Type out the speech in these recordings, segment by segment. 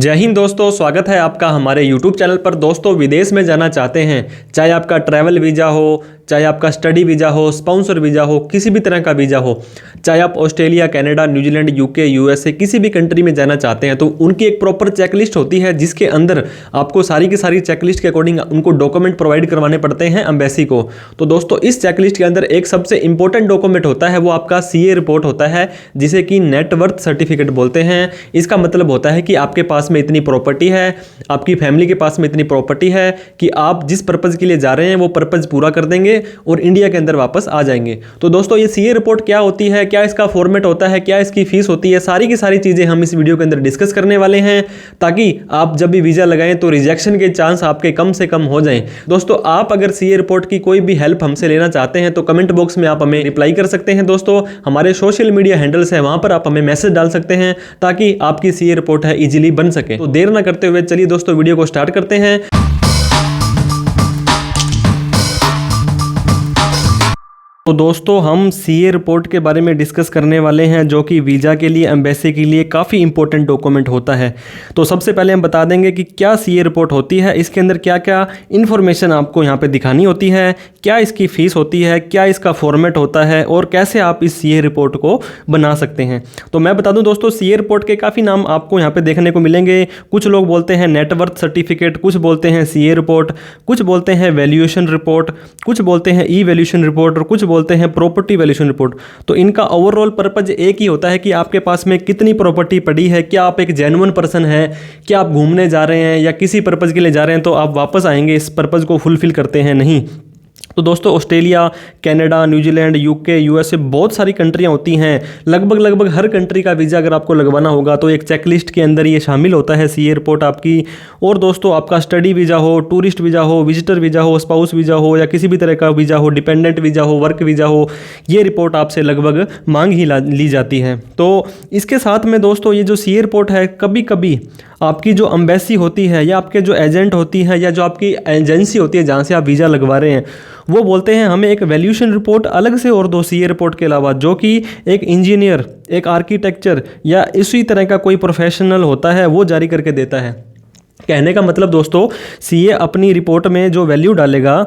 जय हिंद दोस्तों, स्वागत है आपका हमारे YouTube चैनल पर। दोस्तों, विदेश में जाना चाहते हैं, चाहे आपका ट्रैवल वीज़ा हो, चाहे आपका स्टडी वीज़ा हो, स्पॉन्सर वीज़ा हो, किसी भी तरह का वीज़ा हो, चाहे आप Australia, Canada, New Zealand, UK, USA किसी भी कंट्री में जाना चाहते हैं, तो उनकी एक प्रॉपर चेकलिस्ट होती है जिसके अंदर आपको सारी की सारी चेकलिस्ट के अकॉर्डिंग उनको डॉक्यूमेंट प्रोवाइड करवाने पड़ते हैं एम्बेसी को। तो दोस्तों, इस चेकलिस्ट के अंदर एक सबसे इंपॉर्टेंट डॉक्यूमेंट होता है, वो आपका CA रिपोर्ट होता है, जिसे कि नेटवर्थ सर्टिफिकेट बोलते हैं। इसका मतलब होता है कि आपके पास में इतनी प्रॉपर्टी है, आपकी फैमिली के पास में इतनी प्रॉपर्टी है कि आप जिस पर्पज़ के लिए जा रहे हैं वो पर्पज़ पूरा कर देंगे और इंडिया के अंदर वापस आ जाएंगे। तो दोस्तों, ये CA रिपोर्ट क्या होती है, क्या इसका फॉर्मेट होता है, क्या इसकी फीस होती है, सारी की सारी चीज़ें हम इस वीडियो के अंदर डिस्कस करने वाले हैं, ताकि आप जब भी वीज़ा लगाएं तो रिजेक्शन के चांस आपके कम से कम हो जाएं। दोस्तों, आप अगर CA रिपोर्ट की कोई भी हेल्प हमसे लेना चाहते हैं तो कमेंट बॉक्स में आप हमें रिप्लाई कर सकते हैं। दोस्तों, हमारे सोशल मीडिया हैंडल्स हैं, वहां पर आप हमें मैसेज डाल सकते हैं ताकि आपकी CA रिपोर्ट है इजीली बन सके। तो देर ना करते हुए चलिए दोस्तों वीडियो को स्टार्ट करते हैं। तो दोस्तों, हम CA रिपोर्ट के बारे में डिस्कस करने वाले हैं, जो कि वीज़ा के लिए, एम्बेसी के लिए काफ़ी इंपॉर्टेंट डॉक्यूमेंट होता है। तो सबसे पहले हम बता देंगे कि क्या CA रिपोर्ट होती है, इसके अंदर क्या क्या इन्फॉर्मेशन आपको यहाँ पे दिखानी होती है, क्या इसकी फ़ीस होती है, क्या इसका फॉर्मेट होता है और कैसे आप इस CA रिपोर्ट को बना सकते हैं। तो मैं बता दूं दोस्तों, CA रिपोर्ट के काफ़ी नाम आपको यहाँ पे देखने को मिलेंगे। कुछ लोग बोलते हैं नेटवर्थ सर्टिफिकेट, कुछ बोलते हैं CA रिपोर्ट, कुछ बोलते हैं वैल्यूएशन रिपोर्ट, कुछ बोलते हैं ई वैल्यूएशन रिपोर्ट और कुछ बोलते हैं प्रॉपर्टी वैल्यूएशन रिपोर्ट। तो इनका ओवरऑल पर्पज एक ही होता है कि आपके पास में कितनी प्रॉपर्टी पड़ी है, क्या आप एक जेन्युइन पर्सन है, क्या आप घूमने जा रहे हैं या किसी पर्पज़ के लिए जा रहे हैं तो आप वापस आएंगे, इस पर्पज़ को फुलफिल करते हैं नहीं। तो दोस्तों, Australia, Canada, New Zealand, UK, USA बहुत सारी कंट्रियां होती हैं। लगभग हर कंट्री का वीज़ा अगर आपको लगवाना होगा तो एक चेकलिस्ट के अंदर ये शामिल होता है CA रिपोर्ट आपकी। और दोस्तों, आपका स्टडी वीज़ा हो, टूरिस्ट वीज़ा हो, विजिटर वीज़ा हो, स्पाउस वीज़ा हो या किसी भी तरह का वीज़ा हो, डिपेंडेंट वीज़ा हो, वर्क वीज़ा हो, ये रिपोर्ट आपसे लगभग मांग ही ली जाती है। तो इसके साथ में दोस्तों, ये जो CA रिपोर्ट है, कभी कभी आपकी जो एम्बेसी होती है या आपके जो एजेंट होती है या जो आपकी एजेंसी होती है जहाँ से आप वीज़ा लगवा रहे हैं, वो बोलते हैं हमें एक वैल्यूएशन रिपोर्ट अलग से और दो CA रिपोर्ट के अलावा, जो कि एक इंजीनियर, एक आर्किटेक्चर या इसी तरह का कोई प्रोफेशनल होता है वो जारी करके देता है। कहने का मतलब दोस्तों, CA अपनी रिपोर्ट में जो वैल्यू डालेगा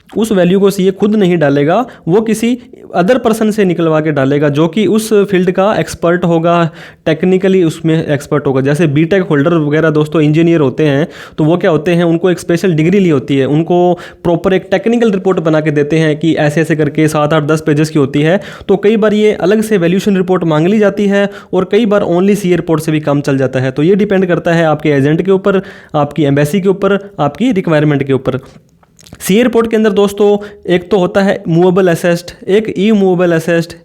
उस वैल्यू को CA खुद नहीं डालेगा, वो किसी अदर पर्सन से निकलवा के डालेगा जो कि उस फील्ड का एक्सपर्ट होगा, टेक्निकली उसमें एक्सपर्ट होगा। जैसे BTech होल्डर वगैरह दोस्तों इंजीनियर होते हैं, तो वो क्या होते हैं, उनको एक स्पेशल डिग्री ली होती है, उनको प्रॉपर एक टेक्निकल रिपोर्ट बना के देते हैं कि ऐसे ऐसे करके 7, 8, 10 पेजेस की होती है। तो कई बार ये अलग से वैल्यूएशन रिपोर्ट मांग ली जाती है और कई बार ओनली CA रिपोर्ट से भी काम चल जाता है। तो ये डिपेंड करता है आपके एजेंट के ऊपर, आपकी एम्बेसी के ऊपर, आपकी रिक्वायरमेंट के ऊपर। CA रिपोर्ट के अंदर दोस्तों एक तो होता है मूवेबल एसेस्ट, एक ई मूवेबल एसेस्ट,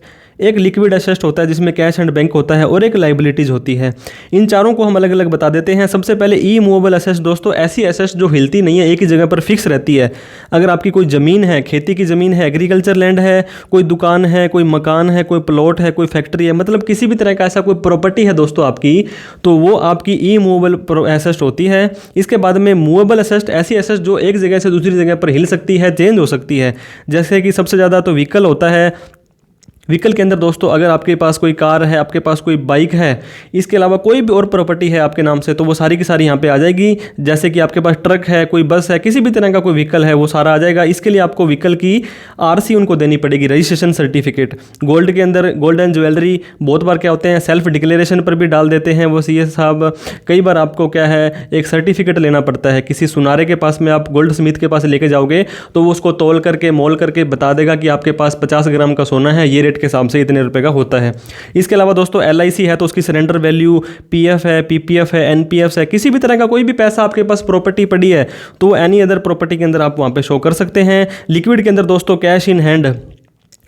एक लिक्विड एसेट होता है जिसमें कैश एंड बैंक होता है और एक लाइबिलिटीज़ होती है। इन चारों को हम अलग अलग बता देते हैं। सबसे पहले ई मूवेबल एसेट दोस्तों, ऐसी एसेट जो हिलती नहीं है, एक ही जगह पर फिक्स रहती है। अगर आपकी कोई ज़मीन है, खेती की ज़मीन है, एग्रीकल्चर लैंड है, कोई दुकान है, कोई मकान है, कोई प्लॉट है, कोई फैक्ट्री है, मतलब किसी भी तरह का ऐसा कोई प्रॉपर्टी है दोस्तों आपकी, तो वो आपकी ई मूवेबल एसेट होती है। इसके बाद में मूवेबल एसेट, ऐसी एसेट जो एक जगह से दूसरी जगह पर हिल सकती है, चेंज हो सकती है। जैसे कि सबसे ज़्यादा तो व्हीकल होता है। व्हीकल के अंदर दोस्तों, अगर आपके पास कोई कार है, आपके पास कोई बाइक है, इसके अलावा कोई भी और प्रॉपर्टी है आपके नाम से, तो वो सारी की सारी यहाँ पे आ जाएगी। जैसे कि आपके पास ट्रक है, कोई बस है, किसी भी तरह का कोई व्हीकल है, वो सारा आ जाएगा। इसके लिए आपको व्हीकल की RC उनको देनी पड़ेगी, रजिस्ट्रेशन सर्टिफिकेट। गोल्ड के अंदर गोल्ड एंड ज्वेलरी बहुत बार क्या होते हैं, सेल्फ डिक्लेरेशन पर भी डाल देते हैं वो CA साहब। कई बार आपको क्या है, एक सर्टिफिकेट लेना पड़ता है किसी सुनारे के पास में। आप गोल्ड स्मिथ के पास लेके जाओगे तो वो उसको तोल करके, मोल करके बता देगा कि आपके पास 50 ग्राम का सोना है, ये रेट के हिसाब से इतने रुपए का होता है। इसके अलावा दोस्तों LIC है तो उसकी सरेंडर वैल्यू, PF है, PPF है, NPF है, किसी भी तरह का कोई भी पैसा आपके पास प्रॉपर्टी पड़ी है तो एनी अदर प्रॉपर्टी के अंदर आप वहां पे शो कर सकते हैं। लिक्विड के अंदर दोस्तों कैश इन हैंड,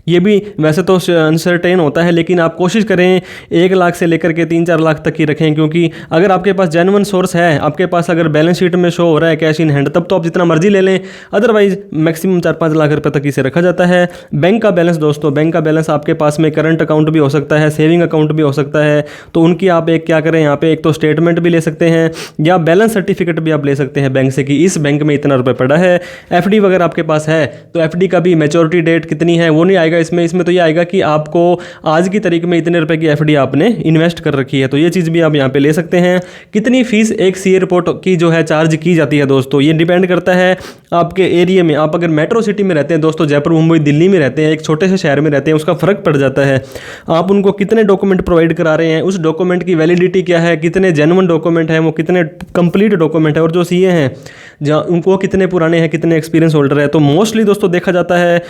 ये भी वैसे तो अनसर्टेन होता है, लेकिन आप कोशिश करें 1 लाख से लेकर के 3-4 लाख तक ही रखें, क्योंकि अगर आपके पास जेन्युइन सोर्स है, आपके पास अगर बैलेंस शीट में शो हो रहा है कैश इन हैंड, तब तो आप जितना मर्जी ले लें, अदरवाइज मैक्सिमम 4-5 लाख रुपए तक इसे रखा जाता है। बैंक का बैलेंस दोस्तों, बैंक का बैलेंस आपके पास में करंट अकाउंट भी हो सकता है, सेविंग अकाउंट भी हो सकता है, तो उनकी आप एक क्या करें, यहाँ पे एक तो स्टेटमेंट भी ले सकते हैं या बैलेंस सर्टिफिकेट भी आप ले सकते हैं बैंक से कि इस बैंक में इतना रुपये पड़ा है। FD वगैरह आपके पास है तो FD का भी मैच्योरिटी डेट कितनी है वो नहीं आएगा आएगा इसमें? इसमें तो ये आएगा कि आपको आज की तारीख में इतने रुपए की एफडी आपने इन्वेस्ट कर रखी है, तो ये चीज़ भी आप यहाँ पे ले सकते हैं। कितनी फीस एक सीए रिपोर्ट की जो है चार्ज की जाती है दोस्तों, ये डिपेंड करता है आपके एरिया में। आप अगर मेट्रो सिटी में रहते हैं दोस्तों, जयपुर, मुंबई, दिल्ली में रहते हैं, एक छोटे से शहर में रहते हैं, उसका फ़र्क पड़ जाता है। आप उनको कितने डॉक्यूमेंट प्रोवाइड करा रहे हैं, उस डॉक्यूमेंट की वैलिडिटी क्या है, कितने जेन्युइन डॉक्यूमेंट हैं, वो कितने कंप्लीट डॉक्यूमेंट है, और जो सीए हैं जहाँ उनको कितने पुराने हैं, कितने एक्सपीरियंस होल्डर है। तो मोस्टली दोस्तों देखा जाता है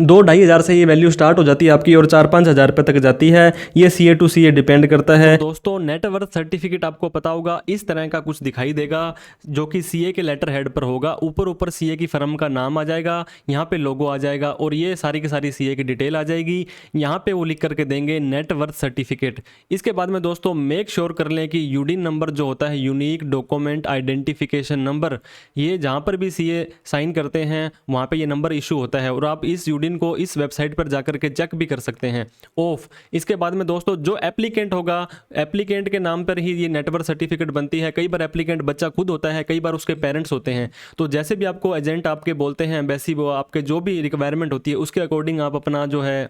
2-2.5 हज़ार से ये वैल्यू स्टार्ट हो जाती है आपकी और 4-5 हज़ार रुपये तक जाती है। ये सीए टू सीए डिपेंड करता है। तो दोस्तों नेटवर्थ सर्टिफिकेट आपको पता होगा इस तरह का कुछ दिखाई देगा, जो कि सीए के लेटर हेड पर होगा। ऊपर सीए की फर्म का नाम आ जाएगा, यहाँ पे लोगो आ जाएगा और ये सारी की सारी सीए की डिटेल आ जाएगी। यहाँ पे वो लिख करके देंगे नेटवर्थ सर्टिफिकेट। इसके बाद में दोस्तों मेक श्योर कर लें कि यूडीन नंबर जो होता है, यूनिक डॉक्यूमेंट आइडेंटिफिकेशन नंबर, ये जहाँ पर भी सीए साइन करते हैं वहाँ पे ये नंबर इशू होता है और आप इस यूडीन को इस वेबसाइट पर जाकर के चेक भी कर सकते हैं ऑफ। इसके बाद में दोस्तों जो एप्लीकेंट होगा, एप्लीकेंट के नाम पर ही ये नेटवर्क सर्टिफिकेट बनती है। कई बार एप्लीकेंट बच्चा खुद होता है, कई बार उसके पेरेंट्स होते हैं। तो जैसे भी आपको एजेंट आपके बोलते हैं एम्बेसी, वो आपके जो भी रिक्वायरमेंट होती है उसके अकॉर्डिंग आप अपना जो है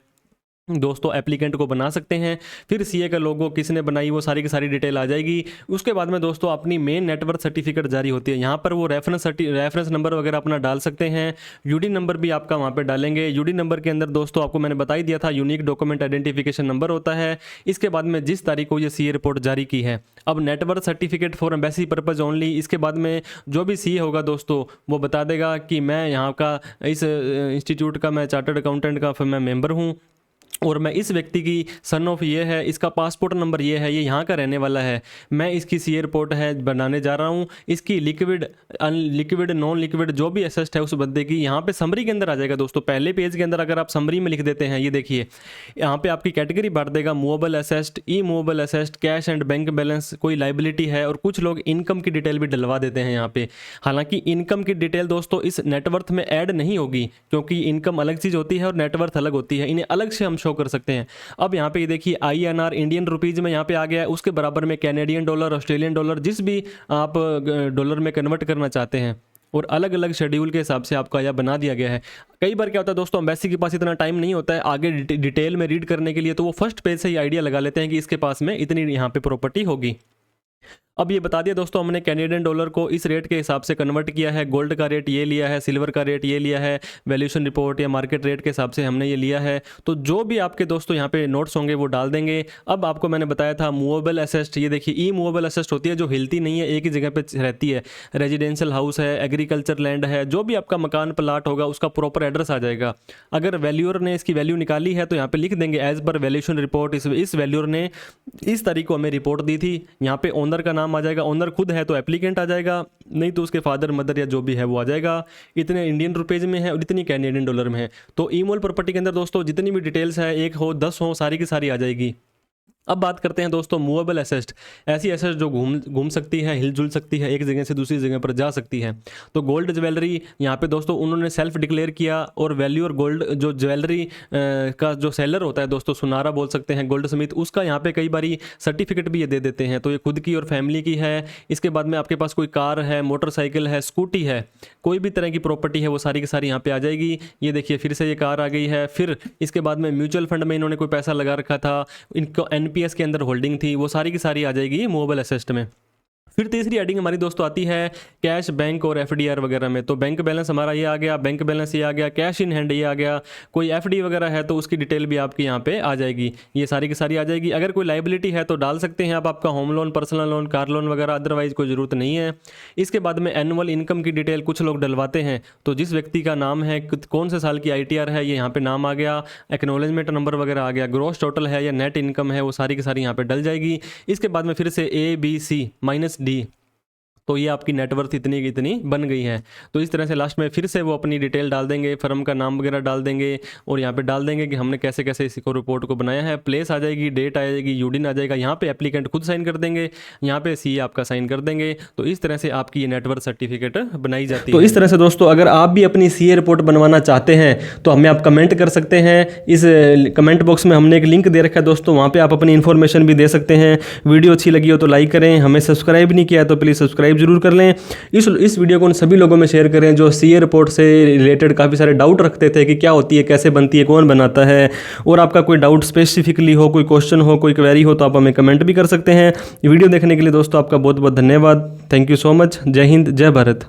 दोस्तों एप्लीकेंट को बना सकते हैं। फिर सीए का लोगो किसने बनाई वो सारी की सारी डिटेल आ जाएगी। उसके बाद में दोस्तों अपनी मेन नेटवर्क सर्टिफिकेट जारी होती है, यहाँ पर वो रेफरेंस नंबर वगैरह अपना डाल सकते हैं। यूडी नंबर भी आपका वहाँ पे डालेंगे। यूडी नंबर के अंदर दोस्तों आपको मैंने बता ही दिया था यूनिक डॉक्यूमेंट आइडेंटिफिकेशन नंबर होता है। इसके बाद में जिस तारीख को ये सीए रिपोर्ट जारी की है, अब network certificate for embassy purpose only. इसके बाद में जो भी सीए होगा दोस्तों वो बता देगा कि मैं यहाँ का इस इंस्टीट्यूट का मैं चार्टर्ड अकाउंटेंट का मैं मेंबर हूँ और मैं इस व्यक्ति की सन ऑफ ये है, इसका पासपोर्ट नंबर ये है, ये यहाँ का रहने वाला है, मैं इसकी सीए रिपोर्ट है बनाने जा रहा हूँ। इसकी लिक्विड अनलिक्विड नॉन लिक्विड जो भी एसेस्ट है उस बंदे की यहाँ पे समरी के अंदर आ जाएगा दोस्तों। पहले पेज के अंदर अगर आप समरी में लिख देते हैं, ये देखिए यहाँ पे आपकी कैटेगरी बांट देगा, movable asset, immovable asset, cash and bank balance, कोई लाइबिलिटी है, और कुछ लोग इनकम की डिटेल भी डलवा देते हैं यहाँ पे। हालांकि इनकम की डिटेल दोस्तों इस नेटवर्थ में ऐड नहीं होगी, क्योंकि इनकम अलग चीज़ होती है और नेटवर्थ अलग होती है, इन्हें अलग से हम शो कर सकते हैं। अब यहाँ पे ये देखिए INR इंडियन रुपीज में यहाँ पे आ गया है, उसके बराबर में कैनेडियन डॉलर, ऑस्ट्रेलियन डॉलर, जिस भी आप डॉलर में कन्वर्ट करना चाहते हैं, और अलग अलग शेड्यूल के हिसाब से आपका यह बना दिया गया है। कई बार क्या होता है दोस्तों, एम्बेसी के पास इतना टाइम नहीं होता है आगे डिटेल में रीड करने के लिए, तो वो फर्स्ट पेज से ही आइडिया लगा लेते हैं कि इसके पास में इतनी यहाँ पे प्रॉपर्टी होगी। अब ये बता दिया दोस्तों हमने कैनेडियन डॉलर को इस रेट के हिसाब से कन्वर्ट किया है, गोल्ड का रेट ये लिया है, सिल्वर का रेट ये लिया है, वैल्यूएशन रिपोर्ट या मार्केट रेट के हिसाब से हमने ये लिया है। तो जो भी आपके दोस्तों यहाँ पे नोट्स होंगे वो डाल देंगे। अब आपको मैंने बताया था मूवेबल एसेस्ट, ये देखिए ई मूवेबल एसेस्ट होती है जो हिलती नहीं है, एक ही जगह पर रहती है। रेजिडेंशियल हाउस है, एग्रीकल्चर लैंड है, जो भी आपका मकान प्लाट होगा उसका प्रॉपर एड्रेस आ जाएगा। अगर वैल्यूअर ने इसकी वैल्यू निकाली है तो यहाँ पे लिख देंगे एज पर वैल्यूएशन रिपोर्ट, इस वैल्यूअर ने इस तारीख को हमें रिपोर्ट दी थी। यहाँ पे ओनर का नाम आ जाएगा, ओनर खुद है तो एप्लीकेंट आ जाएगा, नहीं तो उसके फादर मदर या जो भी है वो आ जाएगा। इतने इंडियन रुपीज में है और इतनी कैनेडियन डॉलर में है। तो ईमोल प्रॉपर्टी के अंदर दोस्तों जितनी भी डिटेल्स है, 1 हो 10 हो, सारी की सारी आ जाएगी। अब बात करते हैं दोस्तों मूवेबल एसेस्ट, ऐसी एसेस्ट जो घूम सकती है, हिलजुल सकती है, एक जगह से दूसरी जगह पर जा सकती है। तो गोल्ड ज्वेलरी यहाँ पे दोस्तों उन्होंने सेल्फ डिक्लेयर किया, और वैल्यू और गोल्ड जो ज्वेलरी का जो सेलर होता है दोस्तों, सुनारा बोल सकते हैं, गोल्ड समित, उसका यहाँ पे कई बारी सर्टिफिकेट भी ये दे देते हैं। तो ये खुद की और फैमिली की है। इसके बाद में आपके पास कोई कार है, मोटरसाइकिल है, स्कूटी है, कोई भी तरह की प्रॉपर्टी है, वो सारी की सारी यहाँ पे आ जाएगी। ये देखिए फिर से ये कार आ गई है। फिर इसके बाद में म्यूचुअल फंड में इन्होंने कोई पैसा लगा रखा था, इनको NPS के अंदर होल्डिंग थी, वो सारी की सारी आ जाएगी मूवेबल एसेस्ट में। फिर तीसरी हेडिंग हमारी दोस्तों आती है कैश, बैंक और FDR वगैरह में। तो बैंक बैलेंस हमारा ये आ गया, बैंक बैलेंस ये आ गया, कैश इन हैंड ये आ गया, कोई FD वगैरह है तो उसकी डिटेल भी आपकी यहाँ पे आ जाएगी, ये सारी की सारी आ जाएगी। अगर कोई लाइबिलिटी है तो डाल सकते हैं आप, आपका home loan, personal loan, car loan वगैरह, अदरवाइज कोई ज़रूरत नहीं है। इसके बाद में एनुअल इनकम की डिटेल कुछ लोग डलवाते हैं, तो जिस व्यक्ति का नाम है, कौन से साल की ITR है, ये यहाँ पे नाम आ गया, एक्नॉलेजमेंट नंबर वगैरह आ गया, ग्रॉस टोटल है या नेट इनकम है, वो सारी की सारी यहाँ पे डल जाएगी। इसके बाद में फिर से ABC-D, तो ये आपकी नेटवर्थ इतनी की इतनी बन गई है। तो इस तरह से लास्ट में फिर से वो अपनी डिटेल डाल देंगे, फर्म का नाम वगैरह डाल देंगे, और यहाँ पे डाल देंगे कि हमने कैसे कैसे इसको रिपोर्ट को बनाया है। प्लेस आ जाएगी, डेट आ जाएगी, यूडीन आ जाएगा, यहाँ पे एप्लीकेंट खुद साइन कर देंगे, यहाँ पे सीए आपका साइन कर देंगे। तो इस तरह से आपकी ये नेटवर्क सर्टिफिकेट बनाई जाती है। तो इस तरह से दोस्तों अगर आप भी अपनी सीए रिपोर्ट बनवाना चाहते हैं तो हमें आप कमेंट कर सकते हैं। इस कमेंट बॉक्स में हमने एक लिंक दे रखा है दोस्तों, वहाँ पर आप अपनी इन्फॉर्मेशन भी दे सकते हैं। वीडियो अच्छी लगी हो तो लाइक करें, हमें सब्सक्राइब नहीं किया तो प्लीज़ सब्सक्राइब जरूर कर लें। इस वीडियो को उन सभी लोगों में शेयर करें जो सीए रिपोर्ट से रिलेटेड काफ़ी सारे डाउट रखते थे कि क्या होती है, कैसे बनती है, कौन बनाता है, और आपका कोई डाउट स्पेसिफिकली हो, कोई क्वेश्चन हो, कोई क्वेरी हो, तो आप हमें कमेंट भी कर सकते हैं। वीडियो देखने के लिए दोस्तों आपका बहुत बहुत धन्यवाद। Thank you so much. जय हिंद, जय भारत।